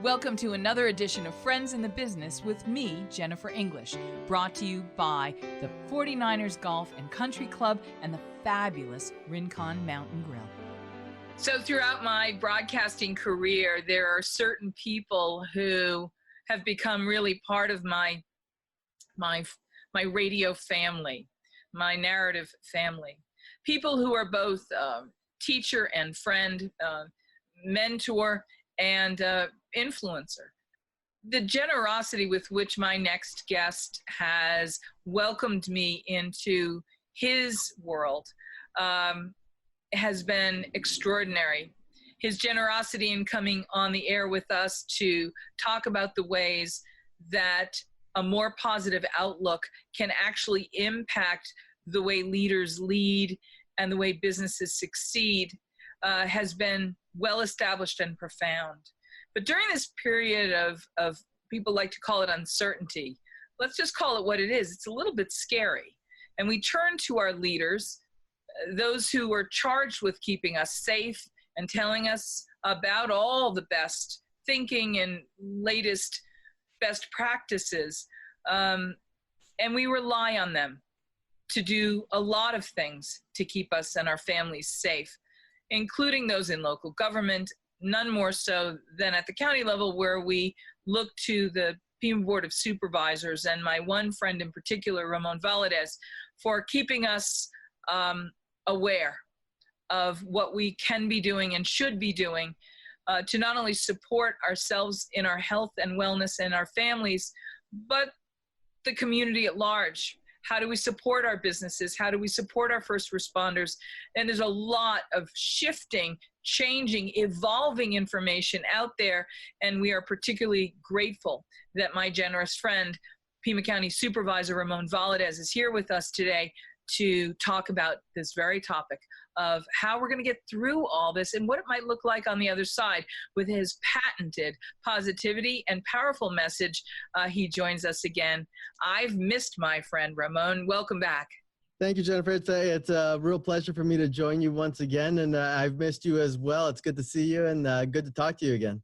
Welcome to another edition of Friends in the Business with me, Jennifer English, brought to you by the 49ers Golf and Country Club and the fabulous Rincon Mountain Grill. So throughout my broadcasting career, there are certain people who have become really part of my radio family, my narrative family. People who are both teacher and friend, mentor, and influencer. The generosity with which my next guest has welcomed me into his world has been extraordinary. His generosity in coming on the air with us to talk about the ways that a more positive outlook can actually impact the way leaders lead and the way businesses succeed has been well established and profound. But during this period of people like to call it uncertainty, let's just call it what it is. It's a little bit scary. And we turn to our leaders, those who are charged with keeping us safe and telling us about all the best thinking and latest best practices. And we rely on them to do a lot of things to keep us and our families safe, including those in local government, none more so than at the county level, where we look to the Pima Board of Supervisors and my one friend in particular, Ramón Valadez, for keeping us aware of what we can be doing and should be doing to not only support ourselves in our health and wellness and our families, but the community at large. How do we support our businesses? How do we support our first responders? And there's a lot of shifting, changing, evolving information out there. And we are particularly grateful that my generous friend, Pima County Supervisor Ramón Valadez, is here with us today to talk about this very topic of how we're going to get through all this and what it might look like on the other side. With his patented positivity and powerful message, he joins us again. I've missed my friend Ramón. Welcome back. Thank you, Jennifer. It's a real pleasure for me to join you once again, and I've missed you as well. It's good to see you and good to talk to you again.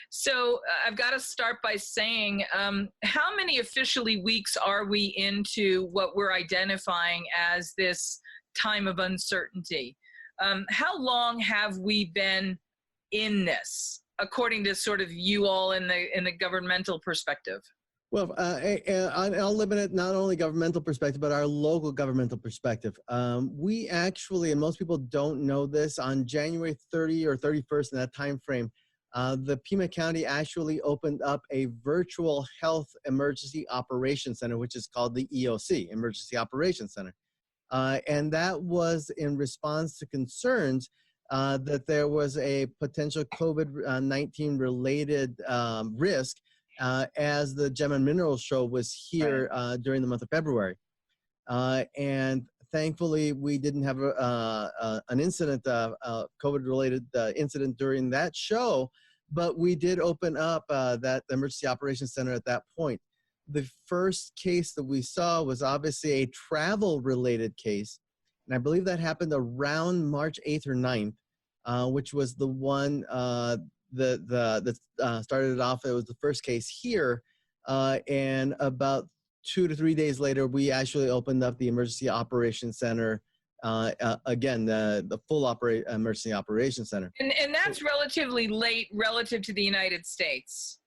So I've got to start by saying, how many officially weeks are we into what we're identifying as this time of uncertainty? How long have we been in this, according to sort of you all in the governmental perspective? Well, I'll limit it not only governmental perspective, but our local governmental perspective. We actually, and most people don't know this, on January 30 or 31st in that time frame, the Pima County actually opened up a virtual health emergency operations center, which is called the EOC, Emergency Operations Center. And that was in response to concerns that there was a potential COVID-19 related risk as the Gem and Minerals show was here during the month of February. And thankfully, we didn't have an incident, COVID-related incident during that show, but we did open up that Emergency Operations Center at that point. The first case that we saw was obviously a travel-related case, and I believe that happened around March 8th or 9th, which was the one that started it off. It was the first case here, and about 2 to 3 days later, we actually opened up the Emergency Operations Center, again, the full Emergency Operations Center. And that's relatively late relative to the United States.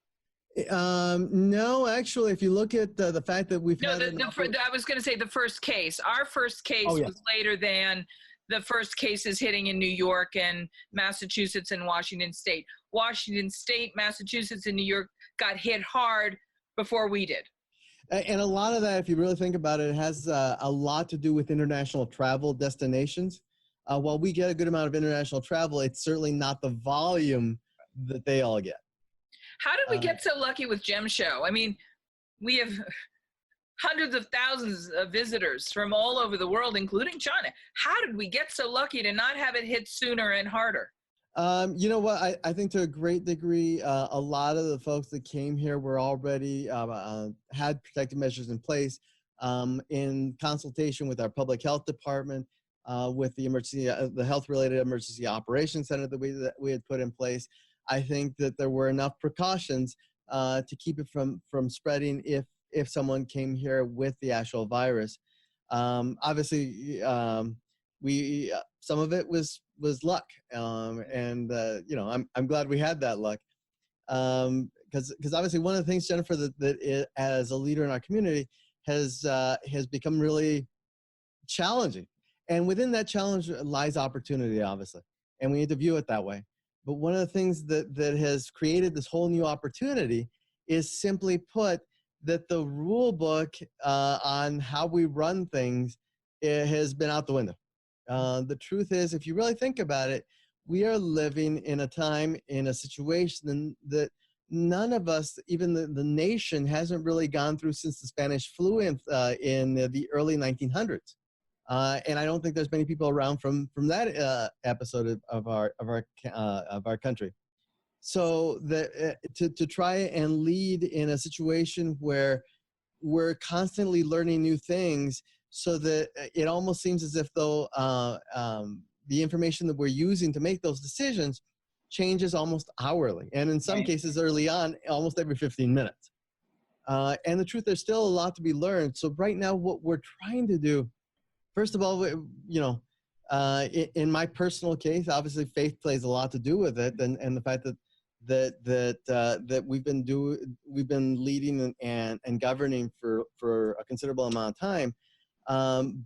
No, actually, if you look at the fact that we've had... I was going to say the first case. Our first case was later than the first cases hitting in New York and Massachusetts and Washington State. Washington State, Massachusetts, and New York got hit hard before we did. And a lot of that, if you really think about it, has a lot to do with international travel destinations. While we get a good amount of international travel, it's certainly not the volume that they all get. How did we get so lucky with Gem Show? I mean, we have hundreds of thousands of visitors from all over the world, including China. How did we get so lucky to not have it hit sooner and harder? You know what? I think to a great degree, a lot of the folks that came here were already had protective measures in place in consultation with our public health department, with the emergency, the health-related emergency operations center that we had put in place. I think that there were enough precautions to keep it from spreading if someone came here with the actual virus. Obviously, we some of it was luck, and you know, I'm glad we had that luck, because obviously one of the things, Jennifer, that as a leader in our community has become really challenging, and within that challenge lies opportunity, obviously, and we need to view it that way. But one of the things that has created this whole new opportunity is, simply put, that the rule book on how we run things, it has been out the window. The truth is, if you really think about it, we are living in a time, in a situation that none of us, even the nation, hasn't really gone through since the Spanish flu in the early 1900s. And I don't think there's many people around from that episode of our country. So to try and lead in a situation where we're constantly learning new things, so that it almost seems as if though the information that we're using to make those decisions changes almost hourly, and in some cases early on, almost every 15 minutes. And the truth, there's still a lot to be learned. So right now, what we're trying to do, first of all, you know, in my personal case, obviously faith plays a lot to do with it, and the fact that we've been leading and governing for a considerable amount of time,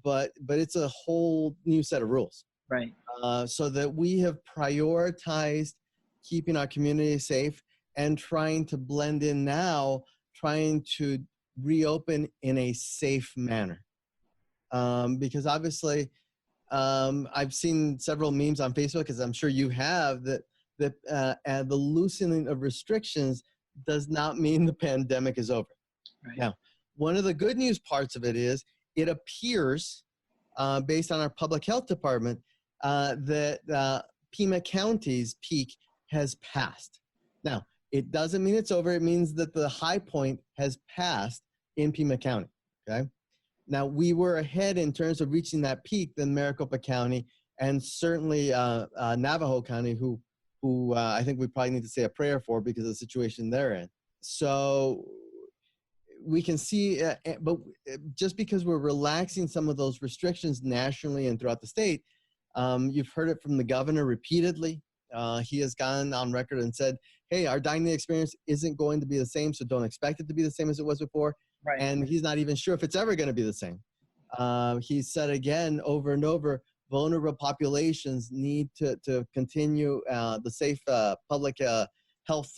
but it's a whole new set of rules, Right. So that we have prioritized keeping our community safe and trying to blend in now, trying to reopen in a safe manner, because obviously I've seen several memes on Facebook, as I'm sure you have, that the loosening of restrictions does not mean the pandemic is over. Right. Now, one of the good news parts of it is, it appears, based on our public health department, that Pima County's peak has passed. Now, it doesn't mean it's over. It means that the high point has passed in Pima County, okay? Now, we were ahead in terms of reaching that peak than Maricopa County, and certainly Navajo County, who I think we probably need to say a prayer for because of the situation they're in. So we can see, but just because we're relaxing some of those restrictions nationally and throughout the state, you've heard it from the governor repeatedly. He has gone on record and said, hey, our dining experience isn't going to be the same, so don't expect it to be the same as it was before. Right. And he's not even sure if it's ever going to be the same. He said again, over and over, vulnerable populations need to continue the safe public health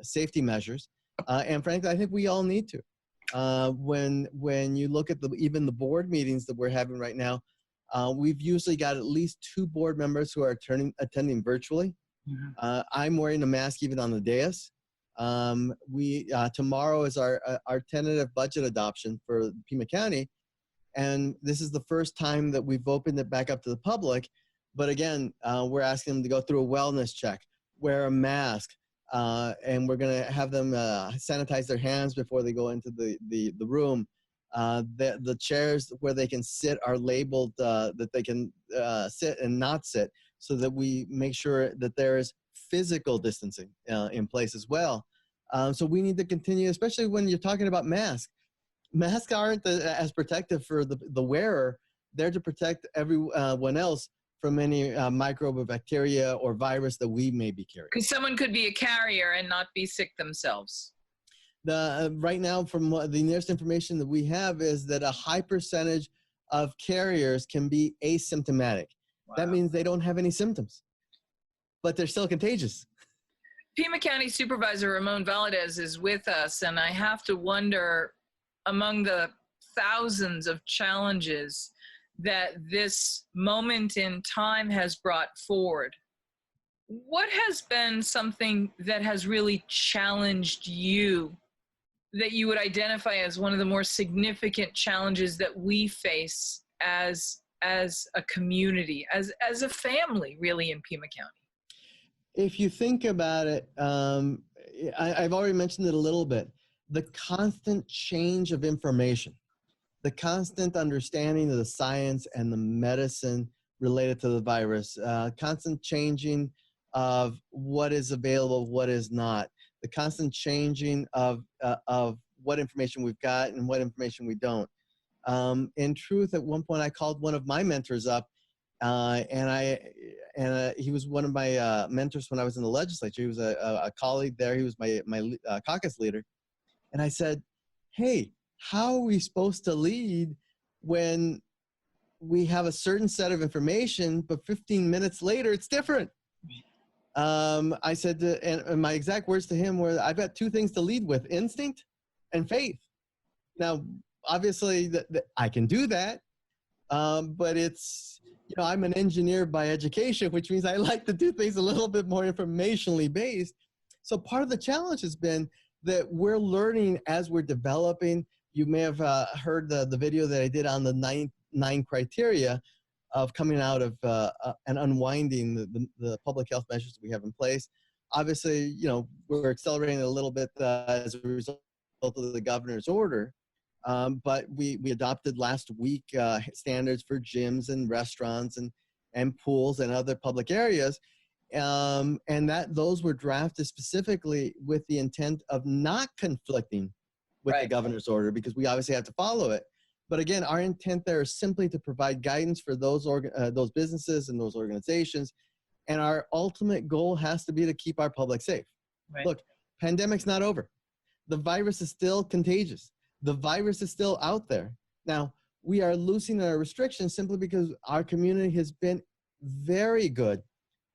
safety measures. And frankly, I think we all need to. When you look at even the board meetings that we're having right now, we've usually got at least 2 board members who are attending virtually. Mm-hmm. I'm wearing a mask even on the dais. Tomorrow is our tentative budget adoption for Pima County. And this is the first time that we've opened it back up to the public. But again, we're asking them to go through a wellness check, wear a mask, and we're going to have them sanitize their hands before they go into the room. The chairs where they can sit are labeled that they can sit and not sit, so that we make sure that there is physical distancing in place as well. So we need to continue, especially when you're talking about masks. Masks aren't as protective for the wearer. They're to protect everyone else from any microbe or bacteria or virus that we may be carrying. Because someone could be a carrier and not be sick themselves. Right now, from the nearest information that we have, is that a high percentage of carriers can be asymptomatic. Wow. That means they don't have any symptoms, but they're still contagious. Pima County Supervisor Ramón Valadez is with us, and I have to wonder, among the thousands of challenges that this moment in time has brought forward, what has been something that has really challenged you, that you would identify as one of the more significant challenges that we face as a community, as a family, really, in Pima County? If you think about it, I've already mentioned it a little bit, the constant change of information, the constant understanding of the science and the medicine related to the virus, constant changing of what is available, what is not, the constant changing of what information we've got and what information we don't. In truth, at one point I called one of my mentors up, and he was one of my mentors when I was in the legislature. He was a colleague there. He was my caucus leader. And I said, hey, how are we supposed to lead when we have a certain set of information, but 15 minutes later, it's different? I said, and my exact words to him were, I've got two things to lead with: instinct and faith. Now, obviously, I can do that, but it's, I'm an engineer by education, which means I like to do things a little bit more informationally based. So part of the challenge has been that we're learning as we're developing. You may have heard the video that I did on the nine criteria of coming out of and unwinding the public health measures that we have in place. Obviously, we're accelerating a little bit as a result of the governor's order. But we adopted last week standards for gyms and restaurants and pools and other public areas. And those were drafted specifically with the intent of not conflicting with the governor's order, because we obviously have to follow it. But again, our intent there is simply to provide guidance for those businesses and those organizations. And our ultimate goal has to be to keep our public safe. Right. Look, pandemic's not over. The virus is still contagious. The virus is still out there. Now, we are loosening our restrictions simply because our community has been very good,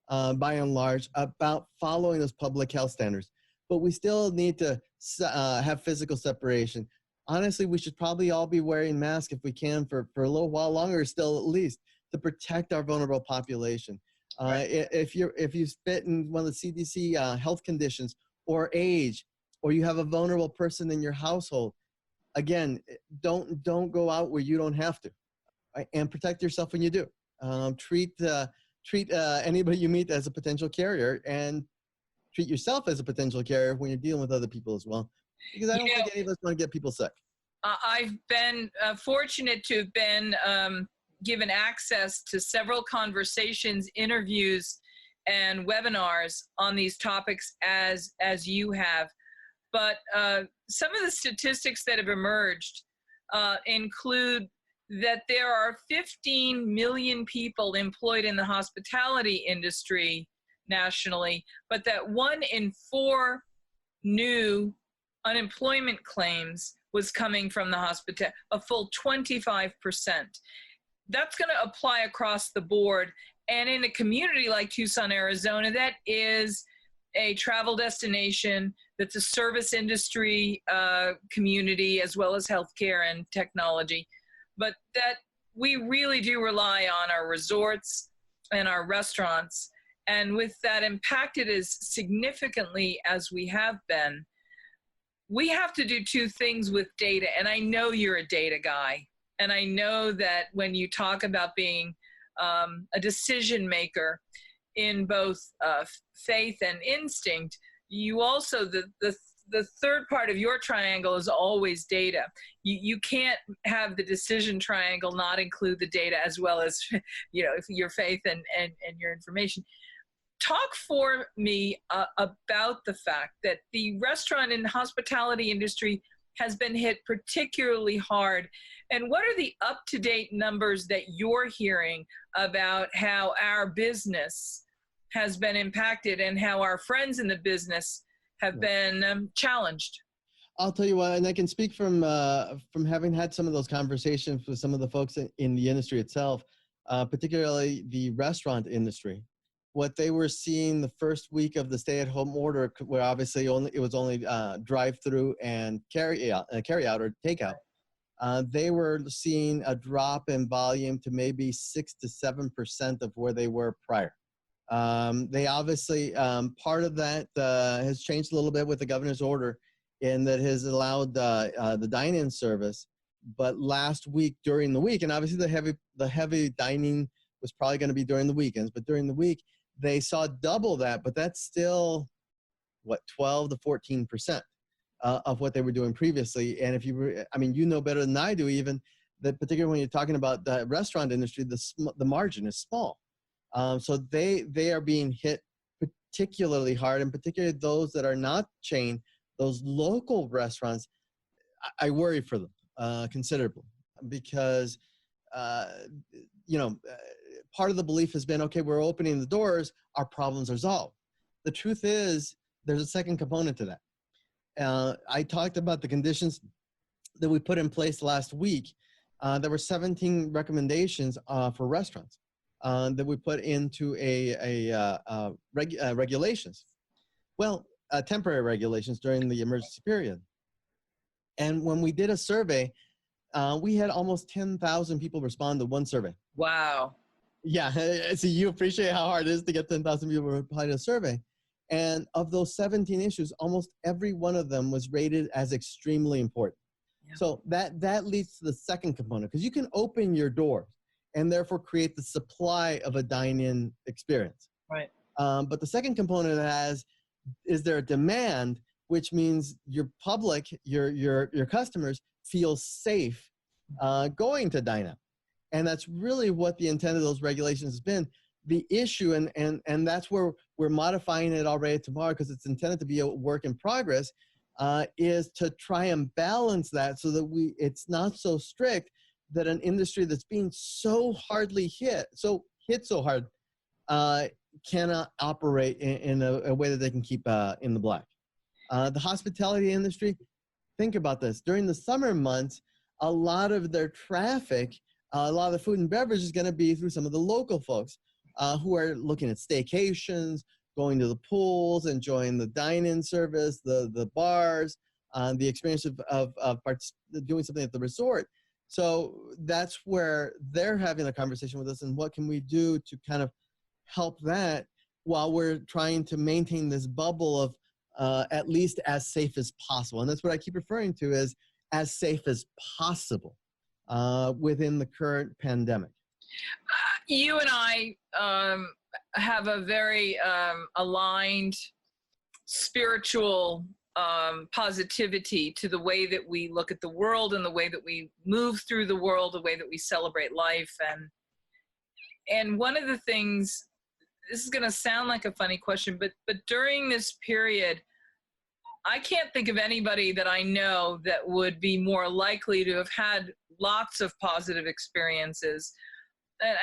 by and large, about following those public health standards. But we still need to have physical separation. Honestly, we should probably all be wearing masks if we can for a little while longer, still at least, to protect our vulnerable population. If you fit in one of the CDC health conditions or age, or you have a vulnerable person in your household, again, don't go out where you don't have to, right? And protect yourself when you do. Treat anybody you meet as a potential carrier, and treat yourself as a potential carrier when you're dealing with other people as well. Because I don't think any of us want to get people sick. I've been fortunate to have been given access to several conversations, interviews, and webinars on these topics as you have. But some of the statistics that have emerged include that there are 15 million people employed in the hospitality industry nationally, but that 1 in 4 new unemployment claims was coming from the hospitality, a full 25%. That's going to apply across the board. And in a community like Tucson, Arizona, that is a travel destination, that's a service industry community, as well as healthcare and technology. But that we really do rely on our resorts and our restaurants. And with that impacted as significantly as we have been, we have to do two things with data. And I know you're a data guy. And I know that when you talk about being a decision maker in both faith and instinct, you also, the third part of your triangle is always data. You can't have the decision triangle not include the data as well as, your faith and your information. Talk for me about the fact that the restaurant and hospitality industry has been hit particularly hard. And what are the up-to-date numbers that you're hearing about how our business has been impacted and how our friends in the business have been challenged? I'll tell you what, and I can speak from having had some of those conversations with some of the folks in the industry itself, particularly the restaurant industry. What they were seeing the first week of the stay-at-home order, where obviously it was only drive-through and carry out or takeout, they were seeing a drop in volume to maybe 6 to 7% of where they were prior. They obviously, part of that has changed a little bit with the governor's order, in that has allowed the dine-in service. But last week during the week, and obviously the heavy dining was probably going to be during the weekends, but during the week they saw double that. But that's still 12 to 14% of what they were doing previously. And if you were, you know better than I do, even that, particularly when you're talking about the restaurant industry, the margin is small. So they are being hit particularly hard, and particularly those that are not chain, those local restaurants, I worry for them considerably, because part of the belief has been, okay, we're opening the doors, our problems are solved. The truth is, there's a second component to that. I talked about the conditions that we put in place last week. There were 17 recommendations for restaurants that we put into regulations. Well, temporary regulations during the emergency period. And when we did a survey, we had almost 10,000 people respond to one survey. Wow. Yeah, so you appreciate how hard it is to get 10,000 people to reply to a survey. And of those 17 issues, almost every one of them was rated as extremely important. Yeah. So that leads to the second component, because you can open your doors and therefore create the supply of a dine-in experience. Right. But the second component is there a demand, which means your public, your customers feel safe going to dine out. And that's really what the intent of those regulations has been. The issue, and that's where we're modifying it already tomorrow, because it's intended to be a work in progress, is to try and balance that so that it's not so strict that an industry that's being so hardly hit so hard, cannot operate in a way that they can keep in the black. The hospitality industry, think about this. During the summer months, a lot of their traffic, a lot of the food and beverage is going to be through some of the local folks who are looking at staycations, going to the pools, enjoying the dine-in service, the bars, the experience of doing something at the resort. So that's where they're having a conversation with us, and what can we do to kind of help that while we're trying to maintain this bubble of at least as safe as possible. And that's what I keep referring to as safe as possible within the current pandemic. You and I have a very aligned spiritual positivity to the way that we look at the world and the way that we move through the world, the way that we celebrate life. And one of the things, this is going to sound like a funny question, but during this period, I can't think of anybody that I know that would be more likely to have had lots of positive experiences.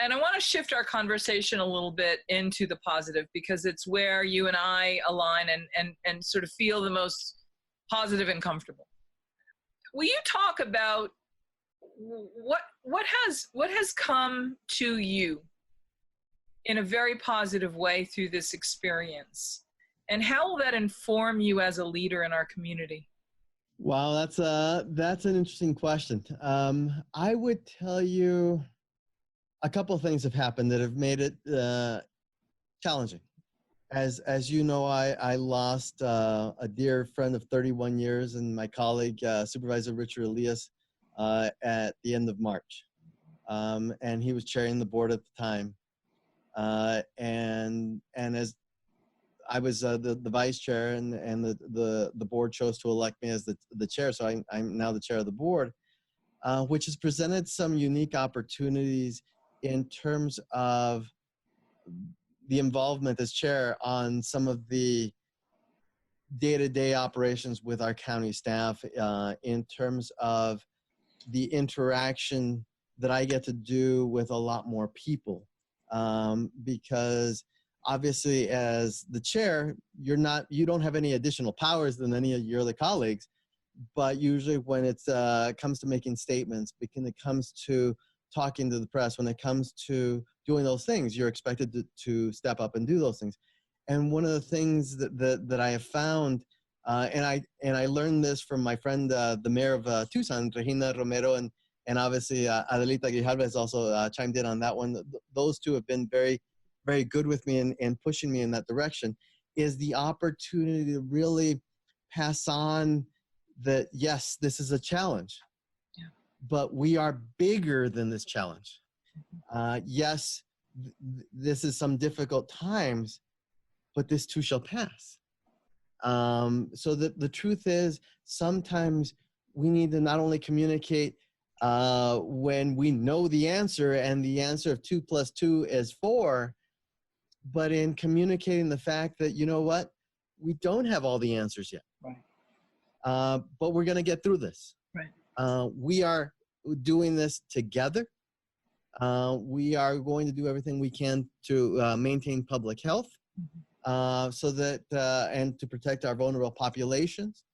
And I want to shift our conversation a little bit into the positive, because it's where you and I align and sort of feel the most positive and comfortable. Will you talk about what has come to you in a very positive way through this experience, and how will that inform you as a leader in our community? Wow, that's an interesting question. I would tell you a couple of things have happened that have made it challenging. As you know, I lost a dear friend of 31 years and my colleague, Supervisor Richard Elias, at the end of March. And he was chairing the board at the time. And as I was the vice chair, and the board chose to elect me as the chair, so I'm now the chair of the board, which has presented some unique opportunities in terms of the involvement as chair on some of the day-to-day operations with our county staff, in terms of the interaction that I get to do with a lot more people. Because obviously as the chair, you don't have any additional powers than any of your other colleagues, but usually when it comes to making statements, when it comes to talking to the press, when it comes to doing those things, you're expected to step up and do those things. And one of the things that I have found, and I learned this from my friend, the mayor of Tucson, Regina Romero, and obviously Adelita Grijalva has also chimed in on that one. Those two have been very, very good with me and pushing me in that direction, is the opportunity to really pass on that, yes, this is a challenge, but we are bigger than this challenge. Yes, this is some difficult times, but this too shall pass. So the truth is, sometimes we need to not only communicate when we know the answer, and the answer of 2 + 2 is 4, but in communicating the fact that, you know what, we don't have all the answers yet. Right. But we're going to get through this. Right. We are doing this together. We are going to do everything we can to maintain public health, so that and to protect our vulnerable populations.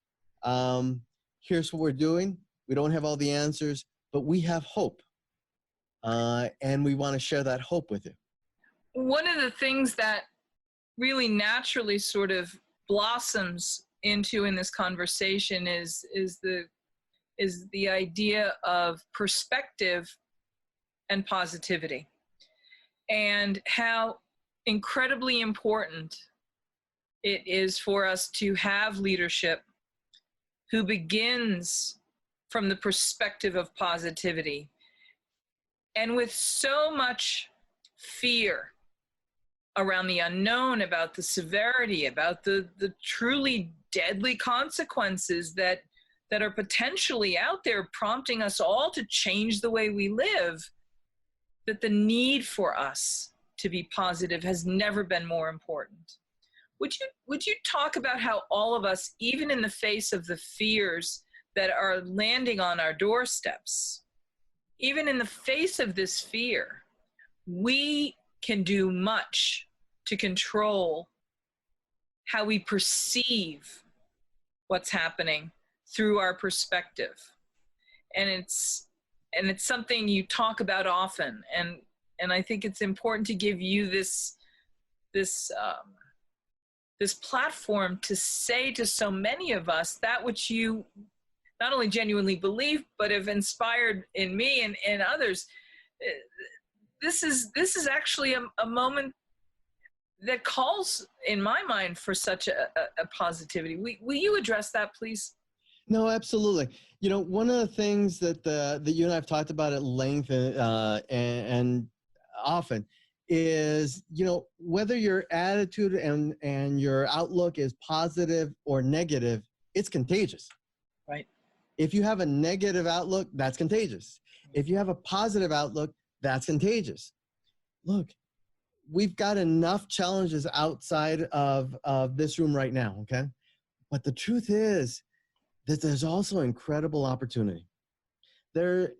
Here's what we're doing. We don't have all the answers, but we have hope, and we want to share that hope with you. One of the things that really naturally sort of blossoms into in this conversation is the idea of perspective and positivity, and how incredibly important it is for us to have leadership who begins from the perspective of positivity. And with so much fear around the unknown, about the severity, about the truly deadly consequences that are potentially out there, prompting us all to change the way we live, that the need for us to be positive has never been more important. Would you talk about how all of us, even in the face of the fears that are landing on our doorsteps, even in the face of this fear, we can do much to control how we perceive what's happening through our perspective. And it's something you talk about often, and I think it's important to give you this platform to say to so many of us that which you not only genuinely believe, but have inspired in me and others. This is actually a moment that calls, in my mind, for such a positivity. Will you address that, please? No, absolutely. You know, one of the things that you and I have talked about at length and often is, you know, whether your attitude and your outlook is positive or negative, it's contagious. Right. If you have a negative outlook, that's contagious. If you have a positive outlook, that's contagious. Look, we've got enough challenges outside of this room right now, okay? But the truth is that there's also incredible opportunity there,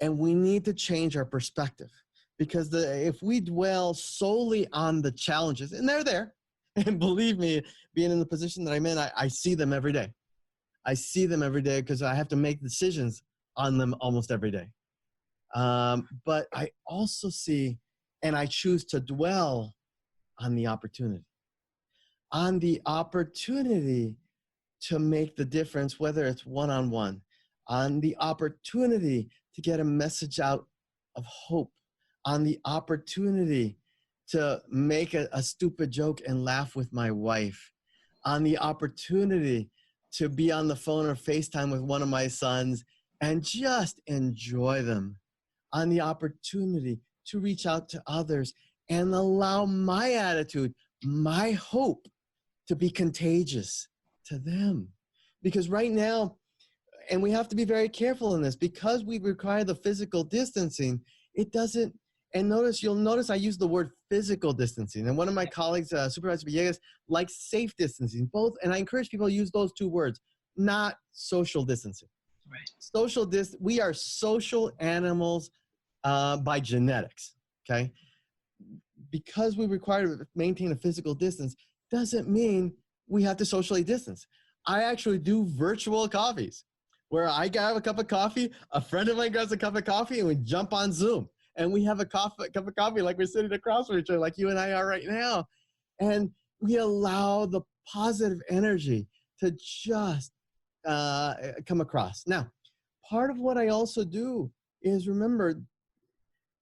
and we need to change our perspective, because if we dwell solely on the challenges, and they're there, and believe me, being in the position that I'm in, I see them every day. I see them every day because I have to make decisions on them almost every day. But I also see, and I choose to dwell on the opportunity to make the difference, whether it's one-on-one, on the opportunity to get a message out of hope, on the opportunity to make a stupid joke and laugh with my wife, on the opportunity to be on the phone or FaceTime with one of my sons and just enjoy them, on the opportunity to reach out to others and allow my attitude, my hope, to be contagious to them. Because right now, and we have to be very careful in this, because we require the physical distancing, it doesn't, and you'll notice I use the word physical distancing. And one of my colleagues, Supervisor Villegas, likes safe distancing, both, and I encourage people to use those two words, not social distancing. Right. We are social animals by genetics, okay? Because we require to maintain a physical distance doesn't mean we have to socially distance. I actually do virtual coffees where I grab a cup of coffee, a friend of mine grabs a cup of coffee, and we jump on Zoom. And we have a cup of coffee like we're sitting across from each other, like you and I are right now. And we allow the positive energy to just come across. Now, part of what I also do is, remember,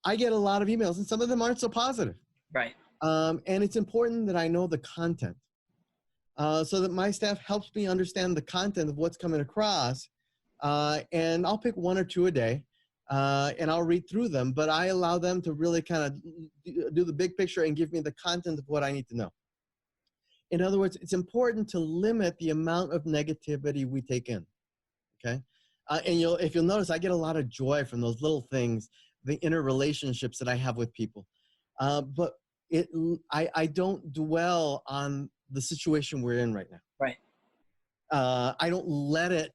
I get a lot of emails, and some of them aren't so positive. Right. And it's important that I know the content, so that my staff helps me understand the content of what's coming across. And I'll pick one or two a day, and I'll read through them, but I allow them to really kind of do the big picture and give me the content of what I need to know. In other words, it's important to limit the amount of negativity we take in, okay? And if you'll notice, I get a lot of joy from those little things, the interrelationships that I have with people. But I don't dwell on the situation we're in right now. Right. I don't let it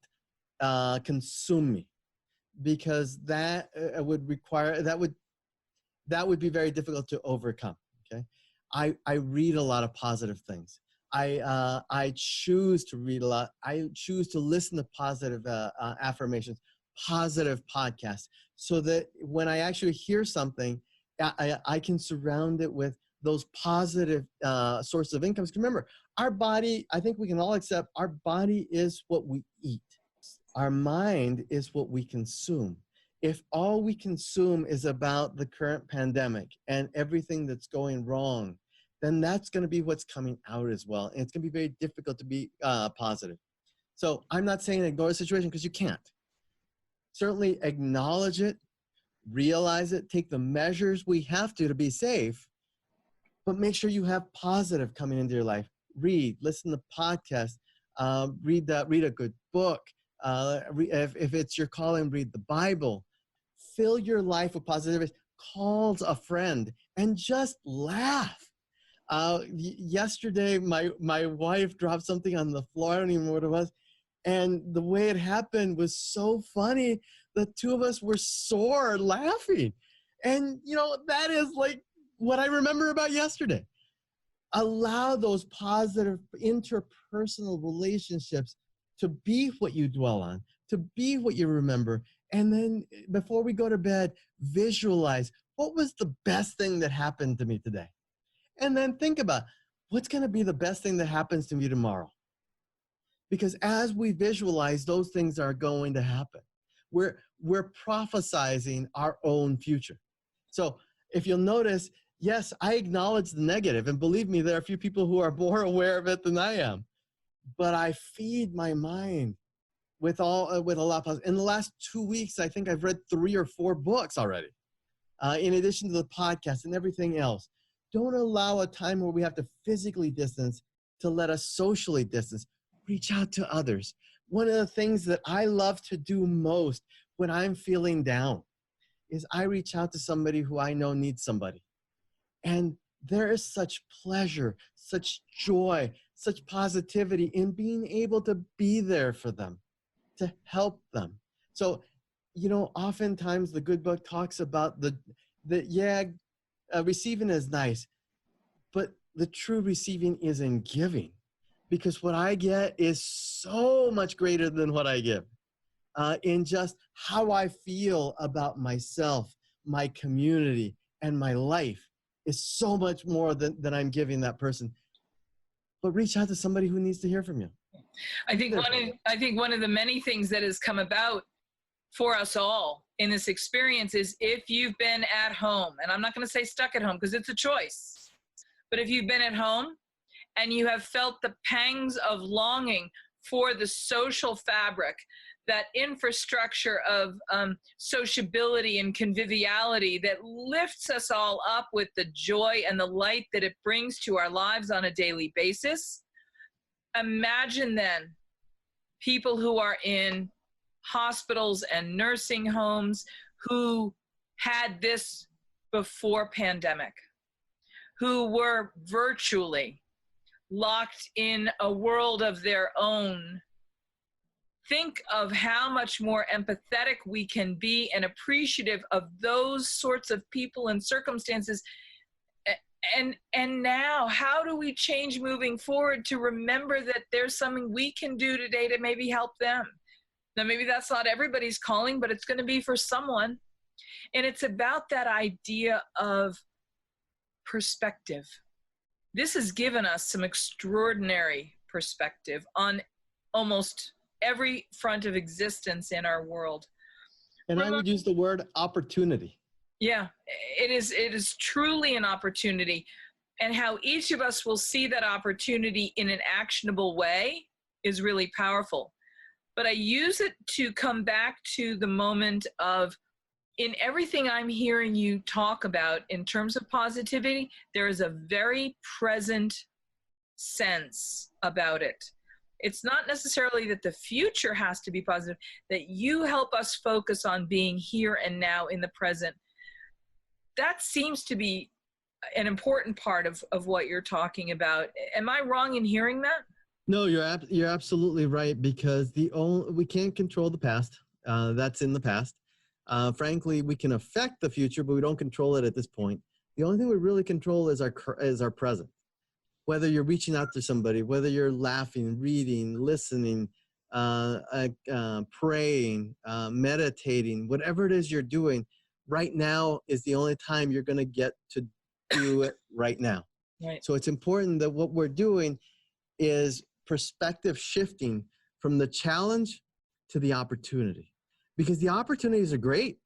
consume me, because that would require, that would be very difficult to overcome. Okay. I read a lot of positive things. I choose to read a lot. I choose to listen to positive affirmations, positive podcasts, so that when I actually hear something, I can surround it with those positive sources of income. Remember, our body, I think we can all accept, our body is what we eat. Our mind is what we consume. If all we consume is about the current pandemic and everything that's going wrong, then that's going to be what's coming out as well. And it's going to be very difficult to be positive. So I'm not saying ignore the situation, because you can't. Certainly acknowledge it, realize it, take the measures we have to be safe, but make sure you have positive coming into your life. Read, listen to podcasts, read a good book. If it's your calling, read the Bible. Fill your life with positivity. Call a friend and just laugh. Yesterday, my wife dropped something on the floor. I don't even know what it was. And the way it happened was so funny. The two of us were sore laughing. And, you know, that is like what I remember about yesterday. Allow those positive interpersonal relationships to be what you dwell on, to be what you remember. And then before we go to bed, visualize, what was the best thing that happened to me today? And then think about, what's going to be the best thing that happens to me tomorrow? Because as we visualize, those things are going to happen. We're prophesizing our own future. So if you'll notice, yes, I acknowledge the negative. And believe me, there are a few people who are more aware of it than I am. But I feed my mind with a lot of positive. In the last 2 weeks, I think I've read 3 or 4 books already, in addition to the podcast and everything else. Don't allow a time where we have to physically distance to let us socially distance. Reach out to others. One of the things that I love to do most when I'm feeling down is I reach out to somebody who I know needs somebody. And there is such pleasure, such joy, such positivity in being able to be there for them, to help them. So, you know, oftentimes the good book talks about receiving is nice, but the true receiving is in giving, because what I get is so much greater than what I give, in just how I feel about myself, my community, and my life is so much more than I'm giving that person. But reach out to somebody who needs to hear from you. I think one of the many things that has come about for us all in this experience is, if you've been at home, and I'm not going to say stuck at home because it's a choice, but if you've been at home and you have felt the pangs of longing for the social fabric, that infrastructure of sociability and conviviality that lifts us all up with the joy and the light that it brings to our lives on a daily basis. Imagine then people who are in hospitals and nursing homes who had this before pandemic, who were virtually locked in a world of their own. Think of how much more empathetic we can be and appreciative of those sorts of people and circumstances. And now, how do we change moving forward to remember that there's something we can do today to maybe help them? Now, maybe that's not everybody's calling, but it's going to be for someone. And it's about that idea of perspective. This has given us some extraordinary perspective on almost every front of existence in our world. And I would use the word opportunity. Yeah, it is truly an opportunity. And how each of us will see that opportunity in an actionable way is really powerful. But I use it to come back to the moment of, in everything I'm hearing you talk about in terms of positivity, there is a very present sense about it. It's not necessarily that the future has to be positive, that you help us focus on being here and now in the present. That seems to be an important part of what you're talking about. Am I wrong in hearing that? No, you're absolutely right, because we can't control the past. That's in the past. Frankly, we can affect the future, but we don't control it at this point. The only thing we really control is our present. Whether you're reaching out to somebody, whether you're laughing, reading, listening, praying, meditating, whatever it is you're doing, right now is the only time you're going to get to do it right now. Right. So it's important that what we're doing is perspective shifting from the challenge to the opportunity, because the opportunities are great.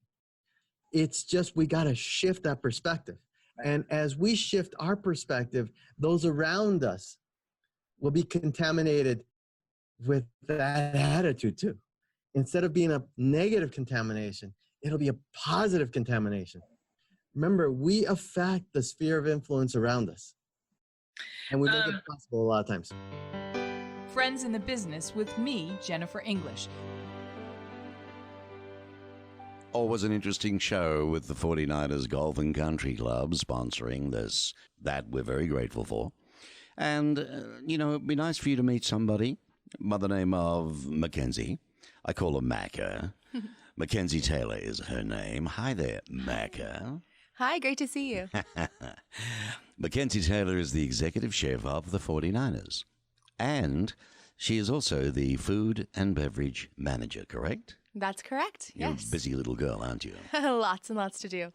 It's just we got to shift that perspective. And as we shift our perspective, those around us will be contaminated with that attitude too. Instead of being a negative contamination, it'll be a positive contamination. Remember, we affect the sphere of influence around us. And we make it possible a lot of times. Friends in the Business with me, Jennifer English. Always an interesting show with the 49ers Golf and Country Club sponsoring this, that we're very grateful for. And, it'd be nice for you to meet somebody by the name of Mackenzie. I call her Macca. Mackenzie Taylor is her name. Hi there, Macca. Hi, great to see you. Mackenzie Taylor is the executive chef of the 49ers. And she is also the food and beverage manager, correct? That's correct, You're yes. a busy little girl, aren't you? Lots and lots to do.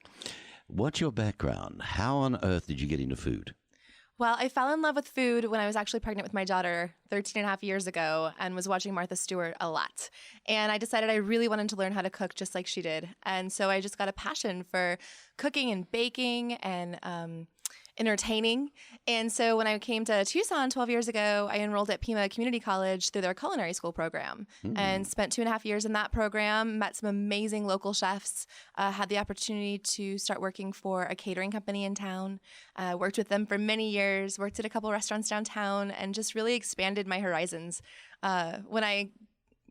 What's your background? How on earth did you get into food? Well, I fell in love with food when I was actually pregnant with my daughter 13 and a half years ago and was watching Martha Stewart a lot. And I decided I really wanted to learn how to cook just like she did. And so I just got a passion for cooking and baking and entertaining. And so when I came to Tucson 12 years ago, I enrolled at Pima Community College through their culinary school program and spent 2.5 years in that program, met some amazing local chefs, had the opportunity to start working for a catering company in town, worked with them for many years, worked at a couple restaurants downtown, and just really expanded my horizons. When I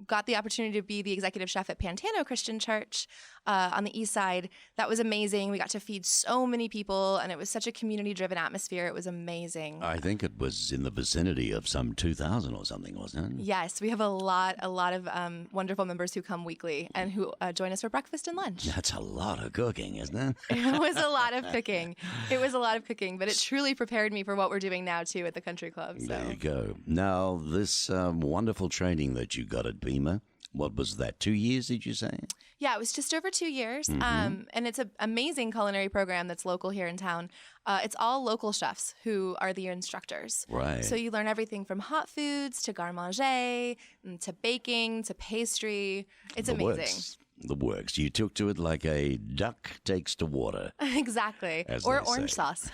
got the opportunity to be the executive chef at Pantano Christian Church on the east side. That was amazing. We got to feed so many people, and it was such a community-driven atmosphere. It was amazing. I think it was in the vicinity of some 2,000 or something, wasn't it? Yes, we have a lot of wonderful members who come weekly and who join us for breakfast and lunch. That's a lot of cooking, isn't it? It was a lot of cooking. It was a lot of cooking, but it truly prepared me for what we're doing now, too, at the country club. So. There you go. Now, this wonderful training that you got at Pima, what was that, 2 years, did you say? Yeah, it was just over 2 years. And it's an amazing culinary program that's local here in town. It's all local chefs who are the instructors. Right. So you learn everything from hot foods to garde-manger, to baking, to pastry. It's amazing. The works. You took to it like a duck takes to water. Exactly. Or orange sauce.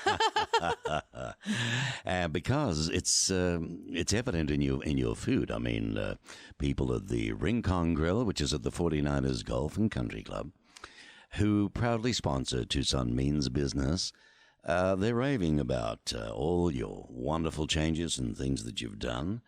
Because it's evident in your food. I mean, people at the Rincon Grill, which is at the 49ers Golf and Country Club, who proudly sponsor Tucson Means Business, they're raving about all your wonderful changes and things that you've done.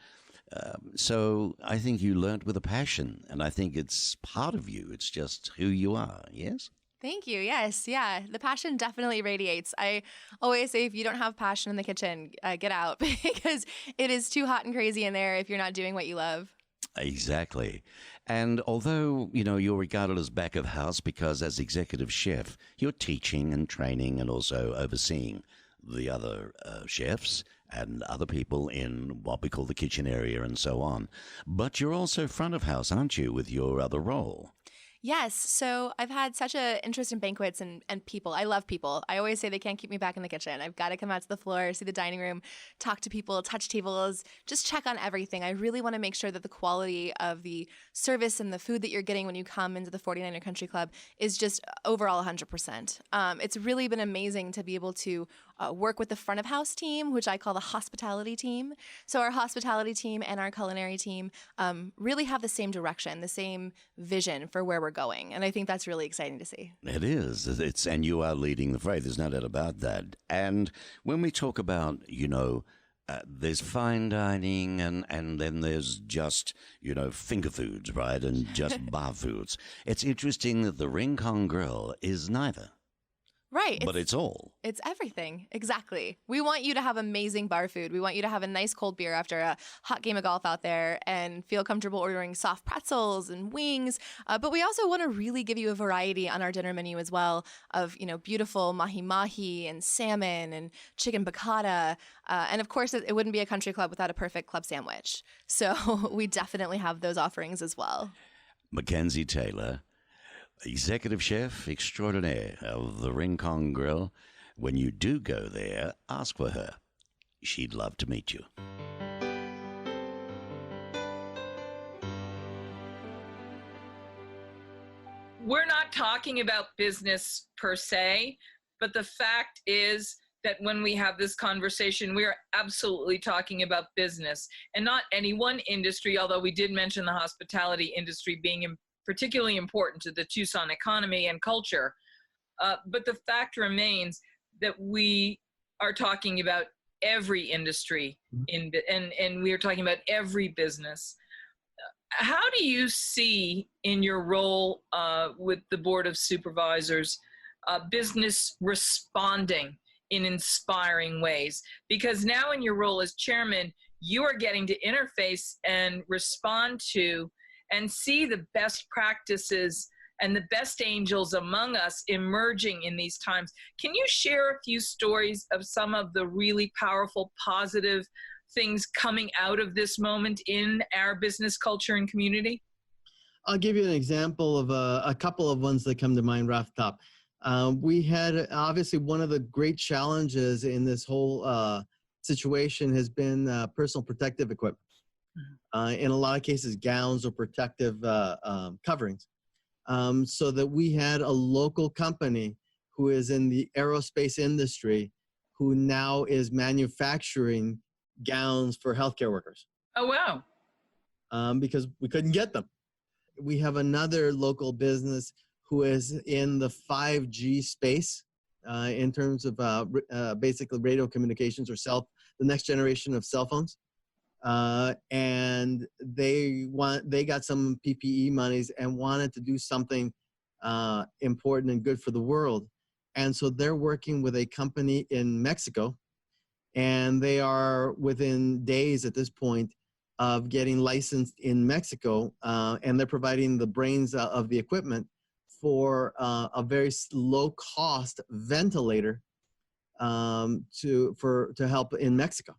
So I think you learnt with a passion, and I think it's part of you. It's just who you are, yes? Thank you. Yes. Yeah. The passion definitely radiates. I always say if you don't have passion in the kitchen, get out because it is too hot and crazy in there if you're not doing what you love. Exactly. And although, you're regarded as back of house because as executive chef, you're teaching and training and also overseeing the other chefs and other people in what we call the kitchen area and so on. But you're also front of house, aren't you, with your other role? Yes. So I've had such an interest in banquets and people. I love people. I always say they can't keep me back in the kitchen. I've got to come out to the floor, see the dining room, talk to people, touch tables, just check on everything. I really want to make sure that the quality of the service and the food that you're getting when you come into the 49er Country Club is just overall 100%. It's really been amazing to be able to work with the front of house team, which I call the hospitality team. So our hospitality team and our culinary team really have the same direction, the same vision for where we're going. And I think that's really exciting to see. It is. And you are leading the fray. There's no doubt about that. And when we talk about, there's fine dining and then there's just, finger foods, right? And just bar foods. It's interesting that the Rincon Grill is neither. Right. But it's all. It's everything. Exactly. We want you to have amazing bar food. We want you to have a nice cold beer after a hot game of golf out there and feel comfortable ordering soft pretzels and wings. But we also want to really give you a variety on our dinner menu as well of, beautiful mahi-mahi and salmon and chicken piccata. And of course, it wouldn't be a country club without a perfect club sandwich. So we definitely have those offerings as well. Mackenzie Taylor, Executive Chef Extraordinaire of the Rincon Grill. When you do go there, ask for her. She'd love to meet you. We're not talking about business per se, but the fact is that when we have this conversation, we are absolutely talking about business and not any one industry, although we did mention the hospitality industry being particularly important to the Tucson economy and culture. But the fact remains that we are talking about every industry and we are talking about every business. How do you see in your role with the Board of Supervisors business responding in inspiring ways? Because now in your role as chairman, you are getting to interface and respond to and see the best practices and the best angels among us emerging in these times. Can you share a few stories of some of the really powerful, positive things coming out of this moment in our business culture and community? I'll give you an example of a couple of ones that come to mind right off the top. We had, obviously, one of the great challenges in this whole situation has been personal protective equipment. In a lot of cases, gowns or protective coverings. So that we had a local company who is in the aerospace industry who now is manufacturing gowns for healthcare workers. Oh, wow. Because we couldn't get them. We have another local business who is in the 5G space in terms of basically radio communications or the next generation of cell phones. And they got some PPE monies and wanted to do something important and good for the world. And so they're working with a company in Mexico, and they are within days at this point of getting licensed in Mexico, and they're providing the brains of the equipment for a very low-cost ventilator to help in Mexico.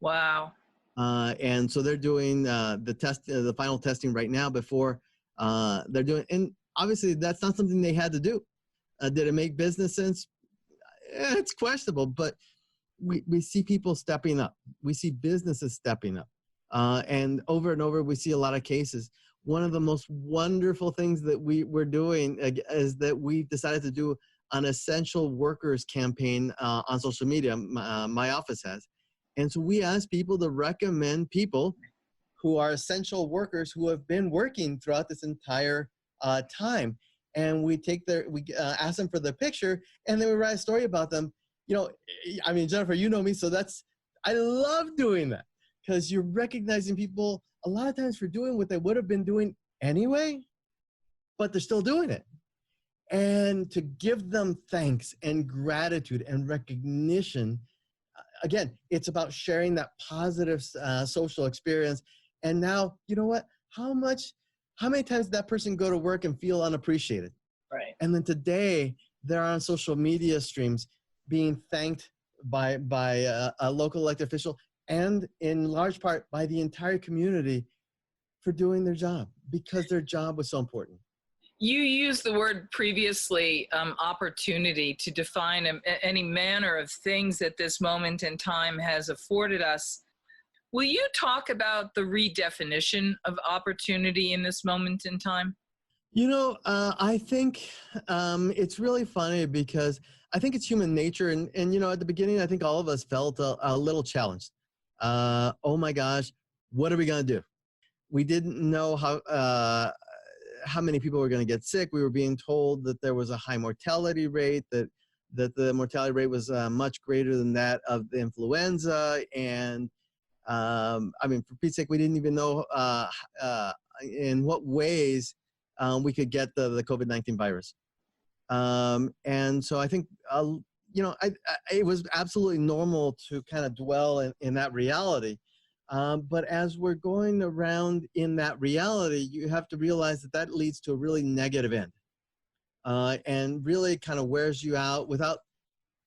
Wow. And so they're doing the final testing right now before they're doing, and obviously that's not something they had to do. Did it make business sense? It's questionable, but we see people stepping up. We see businesses stepping up. And over, we see a lot of cases. One of the most wonderful things that we're doing is that we decided to do an essential workers campaign on social media. My office has. And so we ask people to recommend people who are essential workers who have been working throughout this entire time. And we ask them for their picture, and then we write a story about them. I mean, Jennifer, you know me, so I love doing that because you're recognizing people a lot of times for doing what they would have been doing anyway, but they're still doing it. And to give them thanks and gratitude and recognition. Again, it's about sharing that positive social experience. And now, you know what? How many times did that person go to work and feel unappreciated? Right. And then today, they're on social media streams being thanked by a local elected official and in large part by the entire community for doing their job because their job was so important. You used the word previously, opportunity, to define any manner of things that this moment in time has afforded us. Will you talk about the redefinition of opportunity in this moment in time? I think it's really funny because I think it's human nature. And at the beginning, I think all of us felt a little challenged. Oh my gosh, what are we going to do? We didn't know how many people were going to get sick. We were being told that there was a high mortality rate, that the mortality rate was much greater than that of the influenza. And for Pete's sake, we didn't even know in what ways we could get the COVID-19 virus. And so I think, it was absolutely normal to kind of dwell in that reality. But as we're going around in that reality, you have to realize that that leads to a really negative end, and really kind of wears you out without,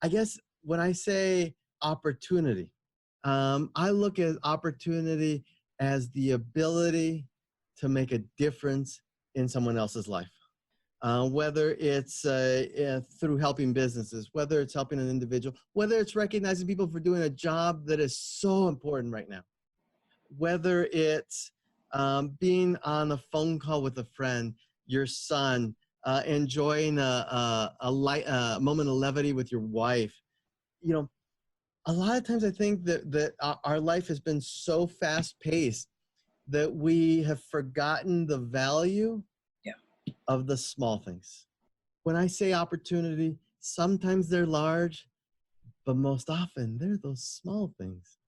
I guess, when I say opportunity, I look at opportunity as the ability to make a difference in someone else's life. Whether it's through helping businesses, whether it's helping an individual, whether it's recognizing people for doing a job that is so important right now, whether it's being on a phone call with a friend, your son, enjoying a moment of levity with your wife. A lot of times I think that our life has been so fast-paced that we have forgotten the value of the small things. When I say opportunity, sometimes they're large, but most often they're those small things.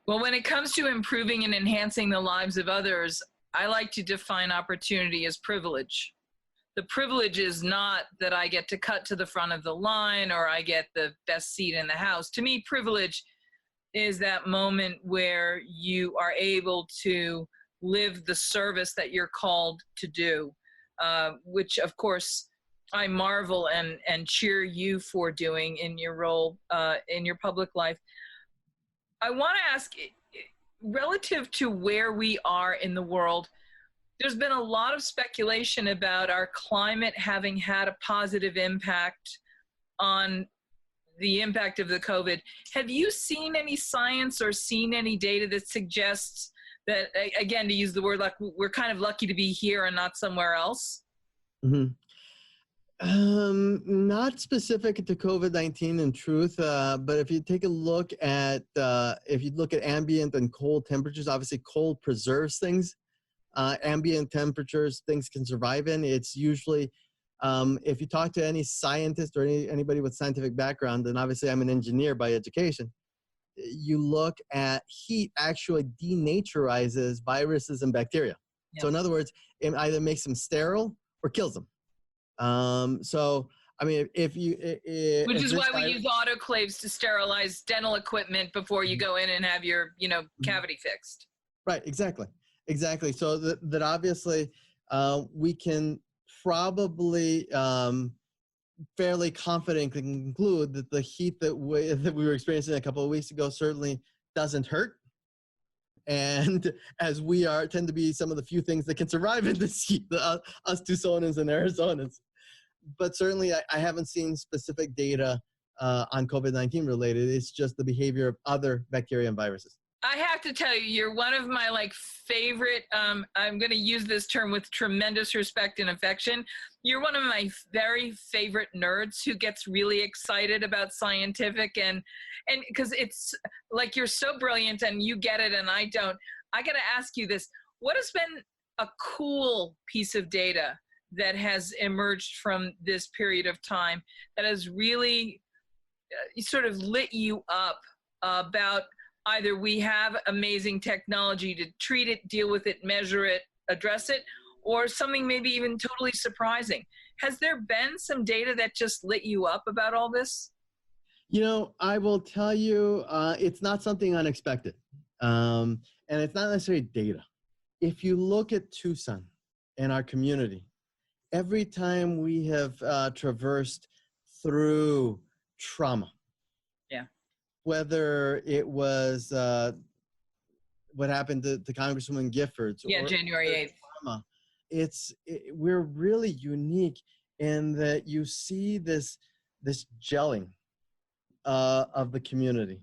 Well, when it comes to improving and enhancing the lives of others, I like to define opportunity as privilege. The privilege is not that I get to cut to the front of the line or I get the best seat in the house. To me, privilege is that moment where you are able to live the service that you're called to do. Which of course I marvel and cheer you for doing in your role in your public life. I want to ask, relative to where we are in the world, there's been a lot of speculation about our climate having had a positive impact on the impact of the COVID. Have you seen any science or seen any data that suggests that, again, to use the word, like, we're kind of lucky to be here and not somewhere else? Mm-hmm. Not specific to COVID-19 in truth, but if you take a look at, ambient and cold temperatures, obviously cold preserves things. Ambient temperatures, things can survive in. It's usually, if you talk to any scientist or anybody with scientific background, and obviously I'm an engineer by education, you look at heat actually denaturizes viruses and bacteria. Yeah. So in other words, it either makes them sterile or kills them. So, I mean, which is why we use autoclaves to sterilize dental equipment before you go in and have your, cavity fixed. Right. Exactly. So that obviously, we can probably, fairly confident can conclude that the heat that we were experiencing a couple of weeks ago certainly doesn't hurt. And as we tend to be some of the few things that can survive in this heat, us Tucsonans and Arizonans. But certainly I haven't seen specific data on COVID-19 related. It's just the behavior of other bacteria and viruses. I have to tell you, you're one of my favorite, I'm going to use this term with tremendous respect and affection. You're one of my very favorite nerds who gets really excited about scientific and because it's like, you're so brilliant and you get it and I don't. I got to ask you this. What has been a cool piece of data that has emerged from this period of time that has really sort of lit you up about either we have amazing technology to treat it, deal with it, measure it, address it, or something maybe even totally surprising? Has there been some data that just lit you up about all this? I will tell you, it's not something unexpected. And it's not necessarily data. If you look at Tucson and our community, every time we have traversed through trauma, whether it was what happened to Congresswoman Giffords, or January 8th, we're really unique in that you see this gelling of the community,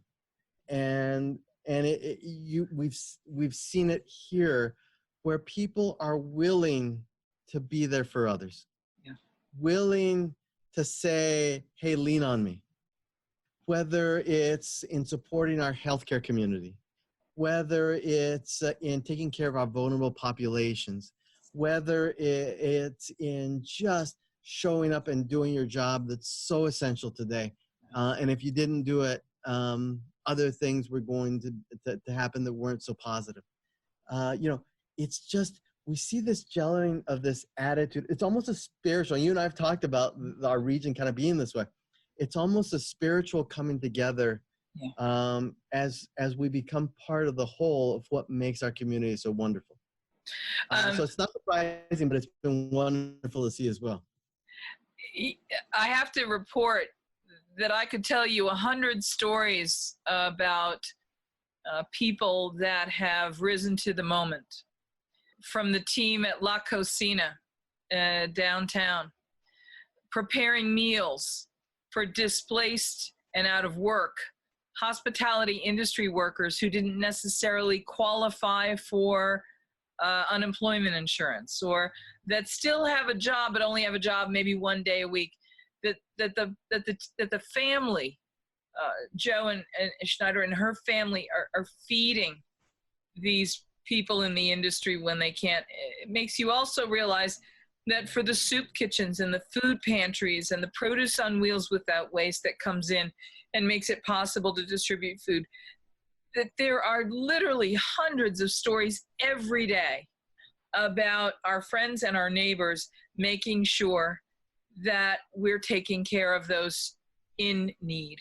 and we've seen it here where people are willing to be there for others, willing to say, "Hey, lean on me." Whether it's in supporting our healthcare community, whether it's in taking care of our vulnerable populations, whether it's in just showing up and doing your job that's so essential today. And if you didn't do it, other things were going to happen that weren't so positive. It's just, we see this gelling of this attitude. It's almost a spiritual. You and I have talked about our region kind of being this way. It's almost a spiritual coming together as we become part of the whole of what makes our community so wonderful. So it's not surprising, but it's been wonderful to see as well. I have to report that I could tell you 100 stories about people that have risen to the moment. From the team at La Cocina downtown, preparing meals for displaced and out of work hospitality industry workers who didn't necessarily qualify for unemployment insurance, or that still have a job but only have a job maybe one day a week. That the family, Joe and Schneider and her family are feeding these people in the industry when they can't. It makes you also realize that for the soup kitchens and the food pantries and the produce on wheels without waste that comes in and makes it possible to distribute food, that there are literally hundreds of stories every day about our friends and our neighbors making sure that we're taking care of those in need.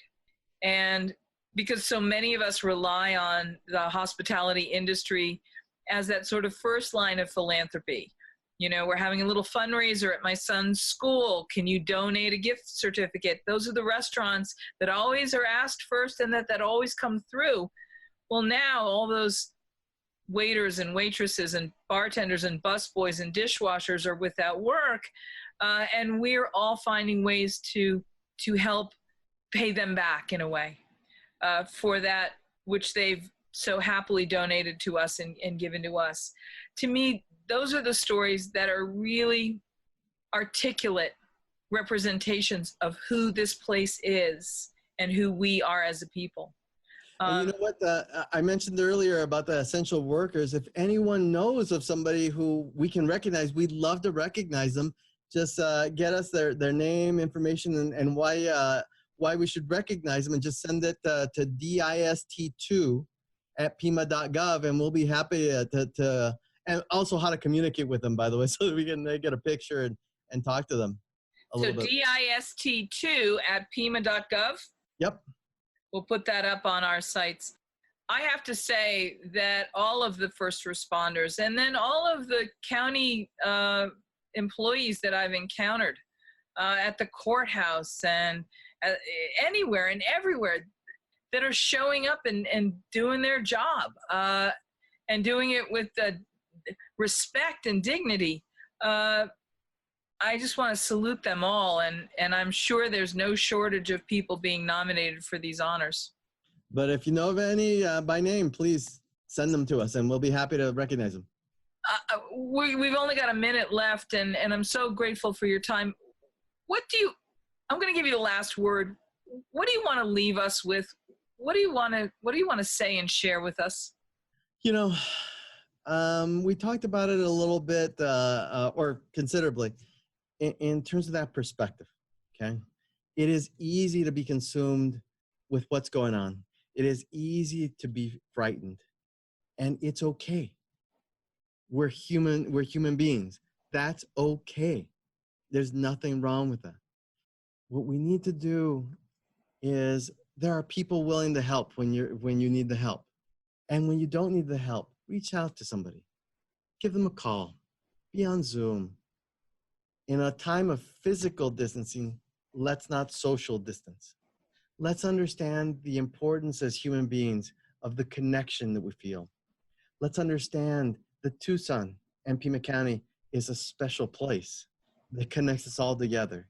And because so many of us rely on the hospitality industry as that sort of first line of philanthropy. You know, we're having a little fundraiser at my son's school. Can you donate a gift certificate? Those are the restaurants that always are asked first and that always come through. Well, now all those waiters and waitresses and bartenders and busboys and dishwashers are without work, and we're all finding ways to help pay them back in a way for that which they've so happily donated to us and given to us. To me, those are the stories that are really articulate representations of who this place is and who we are as a people. And you know what? I mentioned earlier about the essential workers. If anyone knows of somebody who we can recognize, we'd love to recognize them. Just get us their name, information, and why we should recognize them, and just send it to dist2@pima.gov, and we'll be happy to and also how to communicate with them, by the way, so that we can get a picture and talk to them a little bit. dist2@pima.gov? Yep. We'll put that up on our sites. I have to say that all of the first responders and then all of the county employees that I've encountered at the courthouse and anywhere and everywhere that are showing up and doing their job and doing it with respect and dignity. I just want to salute them all, and I'm sure there's no shortage of people being nominated for these honors. But if you know of any by name, please send them to us, and we'll be happy to recognize them. We've only got a minute left, and I'm so grateful for your time. I'm going to give you the last word. What do you want to leave us with? What do you want to say and share with us? You know, we talked about it a little bit, or considerably, in terms of that perspective, okay? It is easy to be consumed with what's going on. It is easy to be frightened, and it's okay. We're human beings. That's okay. There's nothing wrong with that. What we need to do is, there are people willing to help when you need the help. And when you don't need the help, reach out to somebody. Give them a call. Be on Zoom. In a time of physical distancing, let's not social distance. Let's understand the importance as human beings of the connection that we feel. Let's understand that Tucson and Pima County is a special place that connects us all together.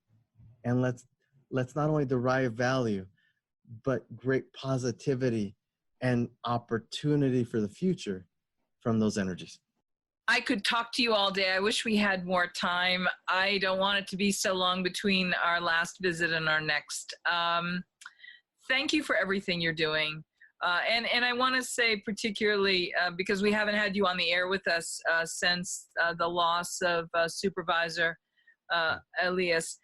And let's not only derive value, but great positivity and opportunity for the future from those energies. I could talk to you all day. I wish we had more time. I don't want it to be so long between our last visit and our next. Thank you for everything you're doing. And I want to say particularly, because we haven't had you on the air with us since the loss of Supervisor Elias,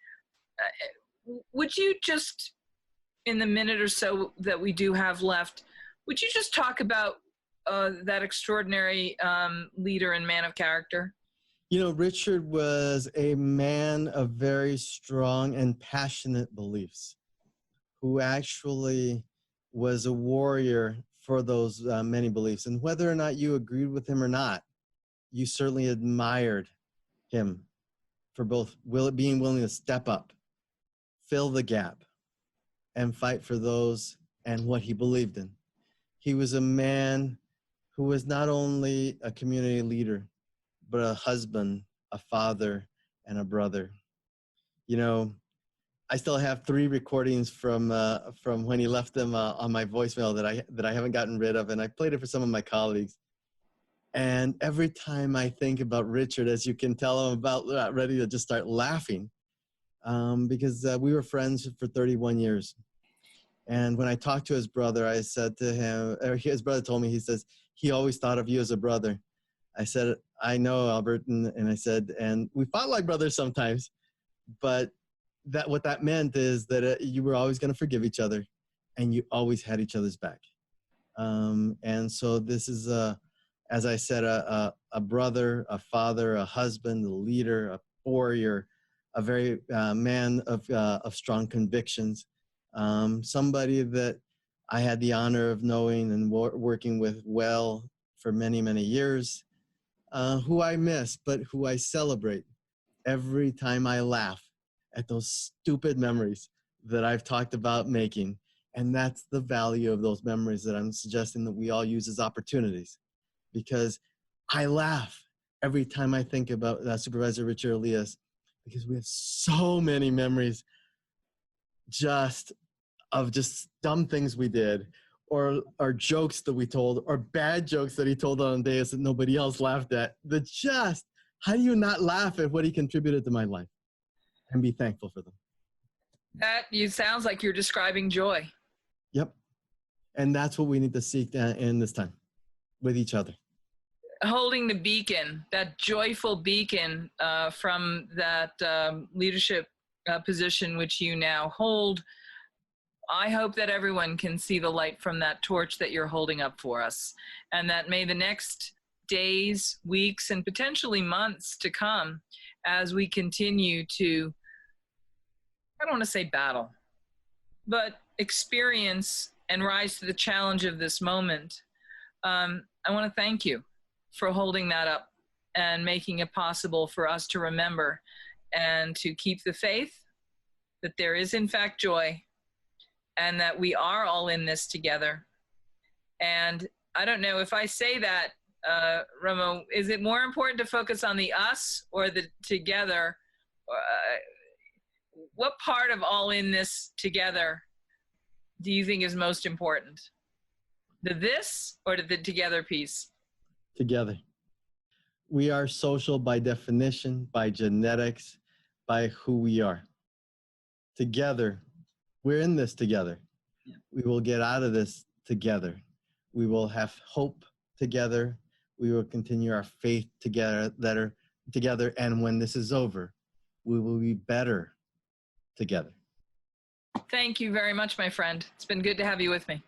would you just, in the minute or so that we do have left, would you just talk about that extraordinary leader and man of character? Richard was a man of very strong and passionate beliefs, who actually was a warrior for those many beliefs. And whether or not you agreed with him or not, you certainly admired him for both being willing to step up, fill the gap, and fight for those and what he believed in. He was a man who was not only a community leader, but a husband, a father, and a brother. I still have 3 recordings from when he left them on my voicemail that I haven't gotten rid of, and I played it for some of my colleagues. And every time I think about Richard, as you can tell, I'm about ready to just start laughing, because we were friends for 31 years. And when I talked to his brother, I said to him, or his brother told me, he says, he always thought of you as a brother. I said, I know, Albert. And I said, and we fought like brothers sometimes, but what that meant is that you were always going to forgive each other, and you always had each other's back. And so this is, as I said, a brother, a father, a husband, a leader, a warrior, a very man of strong convictions, somebody that I had the honor of knowing and working with well for many, many years, who I miss, but who I celebrate every time I laugh at those stupid memories that I've talked about making. And that's the value of those memories that I'm suggesting that we all use as opportunities, because I laugh every time I think about Supervisor Richard Elias, because we have so many memories of dumb things we did, or jokes that we told, or bad jokes that he told on days that nobody else laughed at. How do you not laugh at what he contributed to my life and be thankful for them? Sounds like you're describing joy. Yep. And that's what we need to seek in this time with each other. Holding the beacon, that joyful beacon from that leadership position which you now hold. I hope that everyone can see the light from that torch that you're holding up for us, and that may the next days, weeks, and potentially months to come, as we continue to, I don't want to say battle, but experience and rise to the challenge of this moment. I want to thank you for holding that up and making it possible for us to remember and to keep the faith that there is in fact joy, and that we are all in this together. And I don't know if I say that, Ramón, is it more important to focus on the us or the together? What part of all in this together do you think is most important? The this or the together piece? Together. We are social by definition, by genetics, by who we are. Together, we're in this together. Yeah. We will get out of this together. We will have hope together. We will continue our faith together. And when this is over, we will be better together. Thank you very much, my friend. It's been good to have you with me.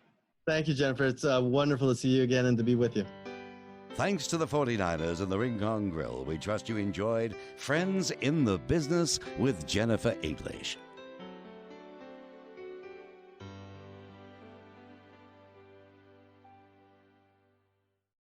Thank you, Jennifer. It's wonderful to see you again and to be with you. Thanks to the 49ers and the Rincon Grill, we trust you enjoyed Friends in the Business with Jennifer English.